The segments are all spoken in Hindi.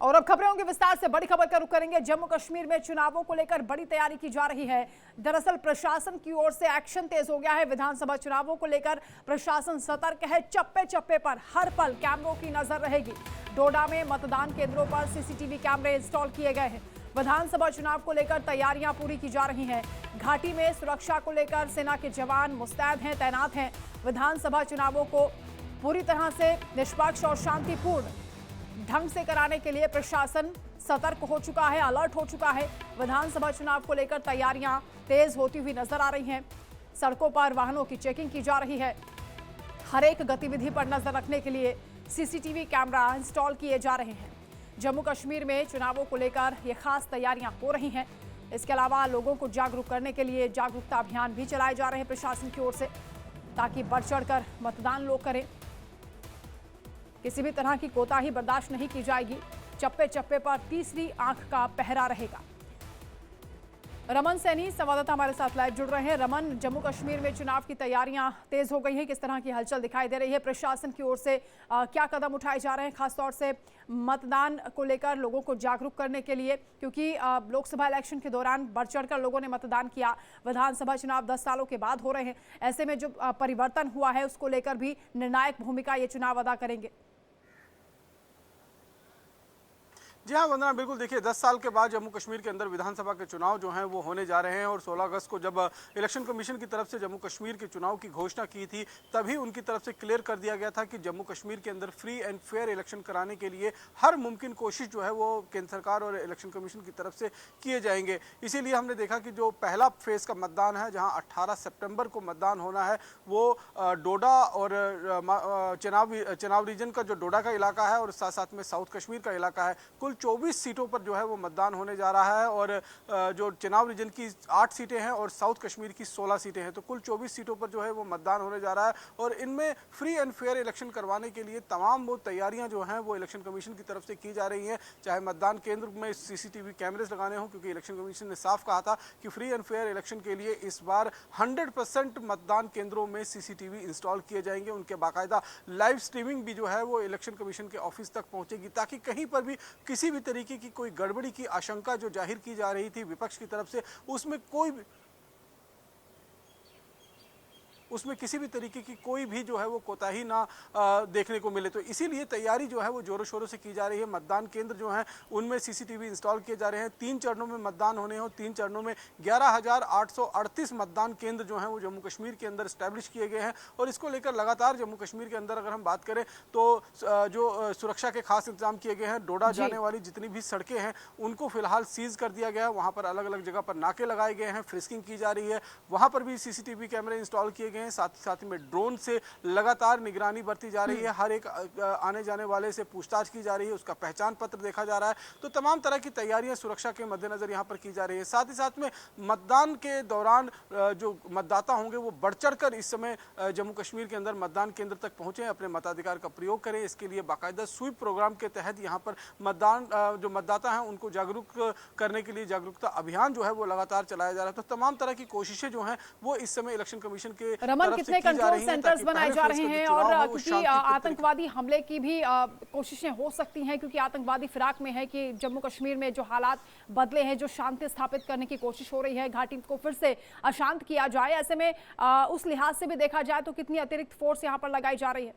और अब खबरों के विस्तार से बड़ी खबर का रुख करेंगे। जम्मू कश्मीर में चुनावों को लेकर बड़ी तैयारी की जा रही है। दरअसल प्रशासन की ओर से एक्शन तेज हो गया है। विधानसभा चुनावों को लेकर प्रशासन सतर्क है। चप्पे चप्पे पर हर पल कैमरों की नजर रहेगी। डोडा में मतदान केंद्रों पर सीसीटीवी कैमरे इंस्टॉल किए गए हैं। विधानसभा चुनाव को लेकर तैयारियां पूरी की जा रही हैं। घाटी में सुरक्षा को लेकर सेना के जवान मुस्तैद हैं, तैनात हैं। विधानसभा चुनावों को पूरी तरह से निष्पक्ष और शांतिपूर्ण ढंग से कराने के लिए प्रशासन सतर्क हो चुका है, अलर्ट हो चुका है। विधानसभा चुनाव को लेकर तैयारियां तेज होती हुई नजर आ रही हैं। सड़कों पर वाहनों की चेकिंग की जा रही है। हर एक गतिविधि पर नजर रखने के लिए सीसीटीवी कैमरा इंस्टॉल किए जा रहे हैं। जम्मू कश्मीर में चुनावों को लेकर ये खास तैयारियां हो रही हैं। इसके अलावा लोगों को जागरूक करने के लिए जागरूकता अभियान भी चलाए जा रहे हैं प्रशासन की ओर से, ताकि बढ़ चढ़कर मतदान लोग करें। किसी भी तरह की कोताही बर्दाश्त नहीं की जाएगी। चप्पे चप्पे पर तीसरी आंख का पहरा रहेगा। रमन सैनी संवाददाता हमारे साथ लाइव जुड़ रहे हैं। रमन, जम्मू कश्मीर में चुनाव की तैयारियां तेज हो गई हैं, किस तरह की हलचल दिखाई दे रही है? प्रशासन की ओर से क्या कदम उठाए जा रहे हैं, खासतौर से मतदान को लेकर लोगों को जागरूक करने के लिए? क्योंकि लोकसभा इलेक्शन के दौरान बढ़ चढ़कर लोगों ने मतदान किया। विधानसभा चुनाव 10 सालों के बाद हो रहे हैं। ऐसे में जो परिवर्तन हुआ है उसको लेकर भी निर्णायक भूमिका ये चुनाव अदा करेंगे। जी हाँ वंदना, बिल्कुल। देखिए 10 साल के बाद जम्मू कश्मीर के अंदर विधानसभा के चुनाव जो हैं वो होने जा रहे हैं। और 16 अगस्त को जब इलेक्शन कमीशन की तरफ से जम्मू कश्मीर के चुनाव की घोषणा की थी, तभी उनकी तरफ से क्लियर कर दिया गया था कि जम्मू कश्मीर के अंदर फ्री एंड फेयर इलेक्शन कराने के लिए हर मुमकिन कोशिश जो है वो केंद्र सरकार और इलेक्शन कमीशन की तरफ से किए जाएंगे। इसीलिए हमने देखा कि जो पहला फेज़ का मतदान है, जहाँ 18 सितंबर को मतदान होना है, वो डोडा और चेनाब रीजन का जो डोडा का इलाका है और साथ साथ में साउथ कश्मीर का इलाका है, कुल 24 सीटों पर जो है वो मतदान होने जा रहा है। और जो चेनाब रीजन की 8 सीटें हैं और साउथ कश्मीर की 16 सीटें हैं, तो कुल 24 सीटों पर जो है वो मतदान होने जा रहा है। और इनमें फ्री एंड फेयर इलेक्शन करवाने के लिए तमाम वो तैयारियां जो हैं वो इलेक्शन कमीशन की तरफ से की जा रही हैं। चाहे मतदान केंद्र में सीसीटीवी कैमरेज लगाने हों, क्योंकि इलेक्शन कमीशन ने साफ कहा था कि फ्री एंड फेयर इलेक्शन के लिए इस बार 100% मतदान केंद्रों में सीसीटीवी इंस्टॉल किए जाएंगे। उनके बाकायदा लाइव स्ट्रीमिंग भी जो है वो इलेक्शन कमीशन के ऑफिस तक पहुंचेगी, ताकि कहीं पर भी किसी भी तरीके की कोई गड़बड़ी की आशंका जो जाहिर की जा रही थी विपक्ष की तरफ से, उसमें किसी भी तरीके की कोई भी जो है वो कोताही ना देखने को मिले। तो इसीलिए तैयारी जो है वो जोरों शोरों से की जा रही है। मतदान केंद्र जो हैं उनमें सीसीटीवी इंस्टॉल किए जा रहे हैं। 3 चरणों में मतदान होने हैं। 3 चरणों में 11,838 मतदान केंद्र जो हैं वो जम्मू कश्मीर के अंदर स्टैब्लिश किए गए हैं। और इसको लेकर लगातार जम्मू कश्मीर के अंदर अगर हम बात करें तो जो सुरक्षा के खास इंतजाम किए गए हैं। डोडा जाने वाली जितनी भी सड़कें हैं उनको फिलहाल सीज कर दिया गया है। वहाँ पर अलग अलग जगह पर नाके लगाए गए हैं, फ्रिस्किंग की जा रही है। वहाँ पर भी सीसीटीवी कैमरे इंस्टॉल किए गए हैं। साथ में ड्रोन से लगातार निगरानी बरती जा रही है। हर एक आने जाने वाले से पूछताछ की जा रही है, उसका पहचान पत्र देखा जा रहा है। तो तमाम तरह की तैयारियां सुरक्षा के मद्देनजर यहां पर की जा रही है। साथ ही साथ में मतदान के दौरान जो मतदाता होंगे वो बढ़ चढ़कर इस समय जम्मू कश्मीर के अंदर मतदान केंद्र तक पहुंचे, अपने मताधिकार का प्रयोग करें। इसके लिए बाकायदा स्वीप प्रोग्राम के तहत यहाँ पर जो मतदाता हैं उनको जागरूक करने के लिए जागरूकता अभियान जो है वो लगातार चलाया जा रहा है। तो तमाम तरह की कोशिशें जो हैं वो इस समय इलेक्शन कमीशन के कितने कंट्रोल सेंटर्स बनाए जा रहे हैं? और क्योंकि आतंकवादी हमले की भी कोशिशें हो सकती हैं, क्योंकि आतंकवादी फिराक में है कि जम्मू कश्मीर में जो हालात बदले हैं, जो शांति स्थापित करने की कोशिश हो रही है, घाटी को फिर से अशांत किया जाए, ऐसे में उस लिहाज से भी देखा जाए तो कितनी अतिरिक्त फोर्स यहाँ पर लगाई जा रही है?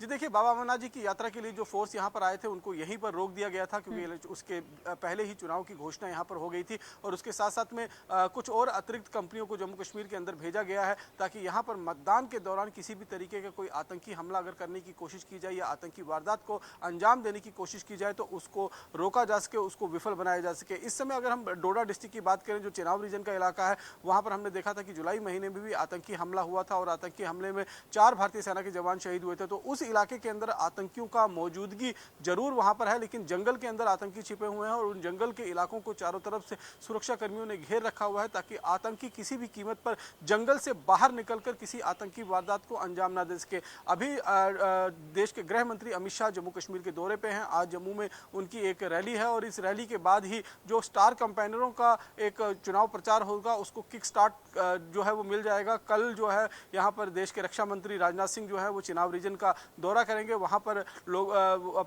जी देखिए, बाबा अमरनाथ जी की यात्रा के लिए जो फोर्स यहाँ पर आए थे उनको यहीं पर रोक दिया गया था, क्योंकि उसके पहले ही चुनाव की घोषणा यहाँ पर हो गई थी। और उसके साथ साथ में कुछ और अतिरिक्त कंपनियों को जम्मू कश्मीर के अंदर भेजा गया है, ताकि यहाँ पर मतदान के दौरान किसी भी तरीके का कोई आतंकी हमला अगर करने की कोशिश की जाए या आतंकी वारदात को अंजाम देने की कोशिश की जाए तो उसको रोका जा सके, उसको विफल बनाया जा सके। इस समय अगर हम डोडा डिस्ट्रिक्ट की बात करें, जो चेनाब रीजन का इलाका है, वहाँ पर हमने देखा था कि जुलाई महीने में भी आतंकी हमला हुआ था और आतंकी हमले में 4 भारतीय सेना के जवान शहीद हुए थे। तो उस इलाके के अंदर आतंकियों का मौजूदगी जरूर वहां पर है, लेकिन जंगल के अंदर आतंकी छिपे हुए हैं और उन जंगल के इलाकों को चारों तरफ से सुरक्षा कर्मियों ने घेर रखा हुआ है, ताकि आतंकी किसी भी कीमत पर जंगल से बाहर निकलकर किसी आतंकी वारदात को अंजाम ना दे सके। अभी देश के गृह मंत्री अमित शाह जम्मू कश्मीर के दौरे पे हैं। आज जम्मू में उनकी एक रैली है और इस रैली के बाद ही जो स्टार कैंपेनरों का एक चुनाव प्रचार होगा उसको किक स्टार्ट जो है वो मिल जाएगा। कल जो है यहाँ पर देश के रक्षा मंत्री राजनाथ सिंह जो है वो चेनाब रीजन का दौरा करेंगे, वहाँ पर लोग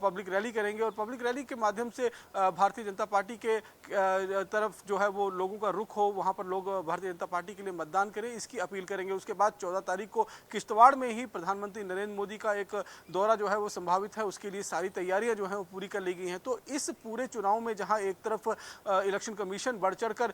पब्लिक रैली करेंगे और पब्लिक रैली के माध्यम से भारतीय जनता पार्टी के तरफ जो है वो लोगों का रुख हो, वहाँ पर लोग भारतीय जनता पार्टी के लिए मतदान करें, इसकी अपील करेंगे। उसके बाद 14 तारीख को किश्तवाड़ में ही प्रधानमंत्री नरेंद्र मोदी का एक दौरा जो है वो संभावित है, उसके लिए सारी तैयारियां जो है वो पूरी कर ली गई हैं। तो इस पूरे चुनाव में जहां एक तरफ इलेक्शन कमीशन बढ़ चढ़कर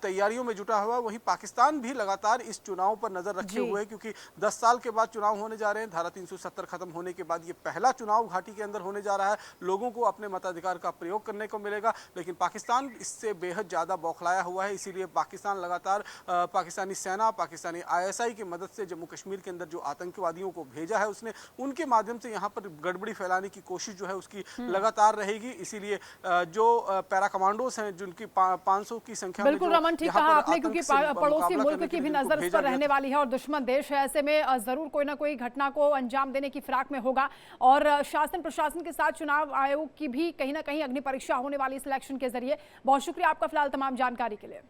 तैयारियों में जुटा हुआ है, वहीं पाकिस्तान भी लगातार इस चुनाव पर नजर रखे हुए है, क्योंकि 10 साल के बाद चुनाव होने जा रहे हैं। धारा 370 खत्म होने के बाद ये पहला चुनाव घाटी के अंदर होने जा रहा है। लोगों को अपने मताधिकार का प्रयोग करने को मिलेगा, लेकिन पाकिस्तान इससे बेहद ज्यादा बौखलाया हुआ है। इसीलिए पाकिस्तान लगातार पाकिस्तानी सेना, पाकिस्तानी ISI की मदद से जम्मू कश्मीर के अंदर जो आतंकवादियों को भेजा है, उसने उनके माध्यम से यहाँ पर गड़बड़ी फैलाने की कोशिश जो है उसकी लगातार रहेगी। इसीलिए जो पैरा कमांडोज हैं, जिनकी 500 की संख्या में, बिल्कुल रमन, ठीक कहा आपने, क्योंकि पड़ोसी मुल्क की भी नजर इस पर रहने वाली है और दुश्मन देश है, ऐसे में जरूर कोई ना कोई घटना को अंजाम देने की फिराक में होगा। और शासन प्रशासन के साथ चुनाव आयोग की भी कहीं ना कहीं अग्नि परीक्षा होने वाली इस इलेक्शन के जरिए। बहुत शुक्रिया आपका फिलहाल तमाम जानकारी के लिए।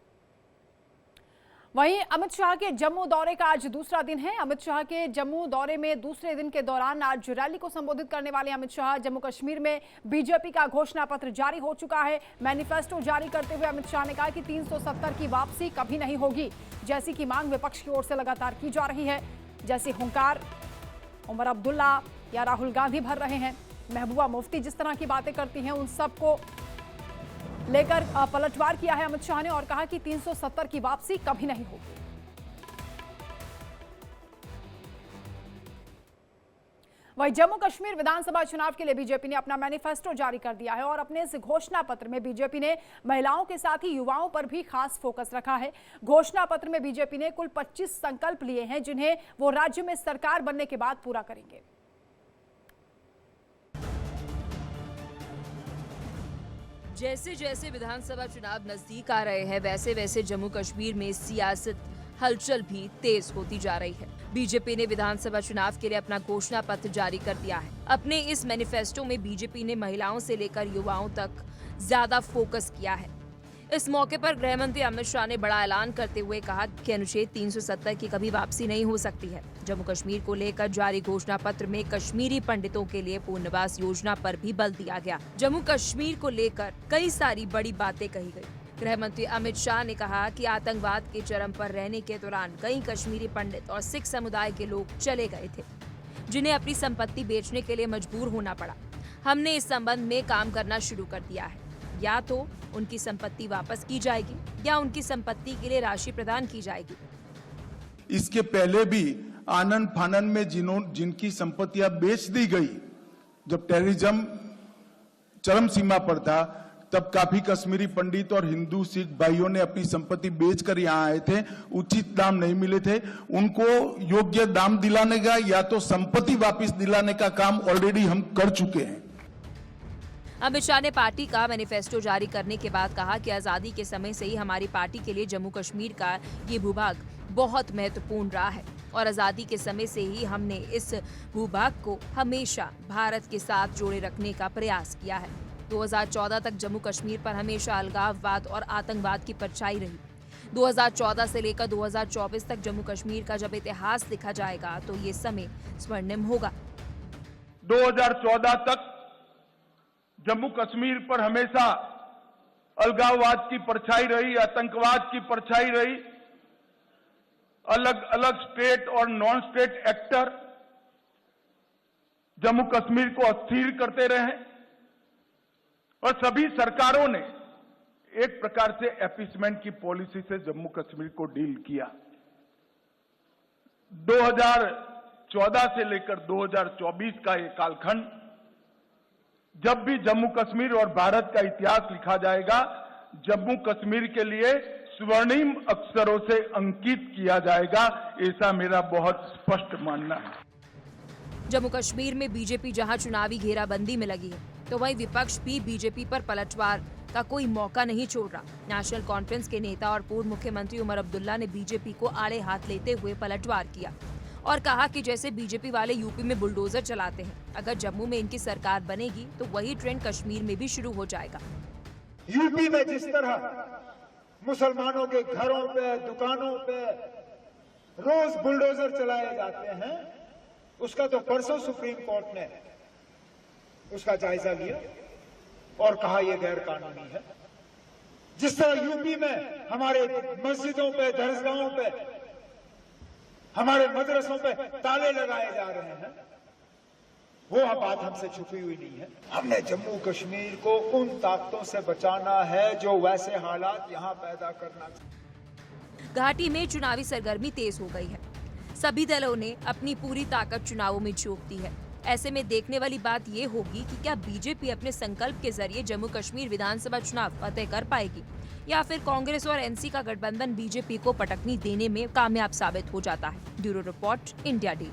वहीं अमित शाह के जम्मू दौरे का आज दूसरा दिन है। अमित शाह के जम्मू दौरे में दूसरे दिन के दौरान आज रैली को संबोधित करने वाले अमित शाह जम्मू कश्मीर में बीजेपी का घोषणा पत्र जारी हो चुका है। मैनिफेस्टो जारी करते हुए अमित शाह ने कहा कि 370 की वापसी कभी नहीं होगी, जैसी की मांग विपक्ष की ओर से लगातार की जा रही है। जैसे हुंकार उमर अब्दुल्ला या राहुल गांधी भर रहे हैं, महबूबा मुफ्ती जिस तरह की बातें करती हैं, उन सबको लेकर पलटवार किया है अमित शाह ने और कहा कि 370 की वापसी कभी नहीं होगी। वहीं जम्मू कश्मीर विधानसभा चुनाव के लिए बीजेपी ने अपना मैनिफेस्टो जारी कर दिया है और अपने इस घोषणा पत्र में बीजेपी ने महिलाओं के साथ ही युवाओं पर भी खास फोकस रखा है। घोषणा पत्र में बीजेपी ने कुल 25 संकल्प लिए हैं, जिन्हें वो राज्य में सरकार बनने के बाद पूरा करेंगे। जैसे जैसे विधानसभा चुनाव नजदीक आ रहे हैं, वैसे वैसे जम्मू कश्मीर में सियासत हलचल भी तेज होती जा रही है। बीजेपी ने विधानसभा चुनाव के लिए अपना घोषणा पत्र जारी कर दिया है। अपने इस मैनिफेस्टो में बीजेपी ने महिलाओं से लेकर युवाओं तक ज्यादा फोकस किया है। इस मौके पर गृह मंत्री अमित शाह ने बड़ा ऐलान करते हुए कहा कि अनुच्छेद 370 की कभी वापसी नहीं हो सकती है। जम्मू कश्मीर को लेकर जारी घोषणा पत्र में कश्मीरी पंडितों के लिए पुनर्वास योजना पर भी बल दिया गया। जम्मू कश्मीर को लेकर कई सारी बड़ी बातें कही गई। गृह मंत्री अमित शाह ने कहा कि आतंकवाद के चरम पर रहने के दौरान कई कश्मीरी पंडित और सिख समुदाय के लोग चले गए थे, जिन्हें अपनी संपत्ति बेचने के लिए मजबूर होना पड़ा। हमने इस संबंध में काम करना शुरू कर दिया है। या तो उनकी संपत्ति वापस की जाएगी या उनकी संपत्ति के लिए राशि प्रदान की जाएगी। इसके पहले भी आनन फानन में जिनकी संपत्तियां बेच दी गई, जब टेररिज्म चरम सीमा पर था, तब काफी कश्मीरी पंडित और हिंदू सिख भाइयों ने अपनी संपत्ति बेचकर यहाँ आए थे। उचित दाम नहीं मिले थे, उनको योग्य दाम दिलाने का या तो संपत्ति वापस दिलाने का काम ऑलरेडी हम कर चुके हैं। अमित शाह ने पार्टी का मैनिफेस्टो जारी करने के बाद कहा कि आजादी के समय से ही हमारी पार्टी के लिए जम्मू कश्मीर का ये भूभाग बहुत महत्वपूर्ण रहा है और आजादी के समय से ही हमने इस भूभाग को हमेशा भारत के साथ जोड़े रखने का प्रयास किया है। 2014 तक जम्मू कश्मीर पर हमेशा अलगाववाद और आतंकवाद की परछाई रही। 2014 से लेकर 2024 तक जम्मू कश्मीर का जब इतिहास लिखा जाएगा तो ये समय स्वर्णिम होगा। 2014 तक जम्मू कश्मीर पर हमेशा अलगाववाद की परछाई रही, आतंकवाद की परछाई रही। अलग अलग स्टेट और non state actor Jammu Kashmir को अस्थिर करते रहे और सभी सरकारों ने एक प्रकार से एपीसमेंट की पॉलिसी से जम्मू कश्मीर को डील किया। 2014 से लेकर 2024 का ये कालखंड, जब भी जम्मू कश्मीर और भारत का इतिहास लिखा जाएगा, जम्मू कश्मीर के लिए स्वर्णिम अक्षरों से अंकित किया जाएगा, ऐसा मेरा बहुत स्पष्ट मानना है। जम्मू कश्मीर में बीजेपी जहां चुनावी घेराबंदी में लगी है, तो वहीं विपक्ष भी बीजेपी पर पलटवार का कोई मौका नहीं छोड़ रहा। नेशनल कॉन्फ्रेंस के नेता और पूर्व मुख्यमंत्री उमर अब्दुल्ला ने बीजेपी को आड़े हाथ लेते हुए पलटवार किया और कहा कि जैसे बीजेपी वाले यूपी में बुलडोजर चलाते हैं, अगर जम्मू में इनकी सरकार बनेगी तो वही ट्रेंड कश्मीर में भी शुरू हो जाएगा। यूपी में जिस तरह मुसलमानों के घरों पे, दुकानों पे रोज बुलडोजर चलाए जाते हैं, उसका तो परसों सुप्रीम कोर्ट ने उसका जायजा लिया और कहा यह गैर कानूनी है। जिस तरह यूपी में हमारे मस्जिदों पे, दरगाहों पे, हमारे मदरसों पे ताले लगाए जा रहे हैं, वो बात हमसे छुपी हुई नहीं है। हमने जम्मू कश्मीर को उन ताकतों से बचाना है जो वैसे हालात यहां पैदा करना। घाटी में चुनावी सरगर्मी तेज हो गई है। सभी दलों ने अपनी पूरी ताकत चुनावों में झोंक दी है। ऐसे में देखने वाली बात ये होगी कि क्या बीजेपी अपने संकल्प के जरिए जम्मू कश्मीर विधानसभा चुनाव फतेह कर पाएगी या फिर कांग्रेस और एनसी का गठबंधन बीजेपी को पटकनी देने में कामयाब साबित हो जाता है। Bureau report, India day.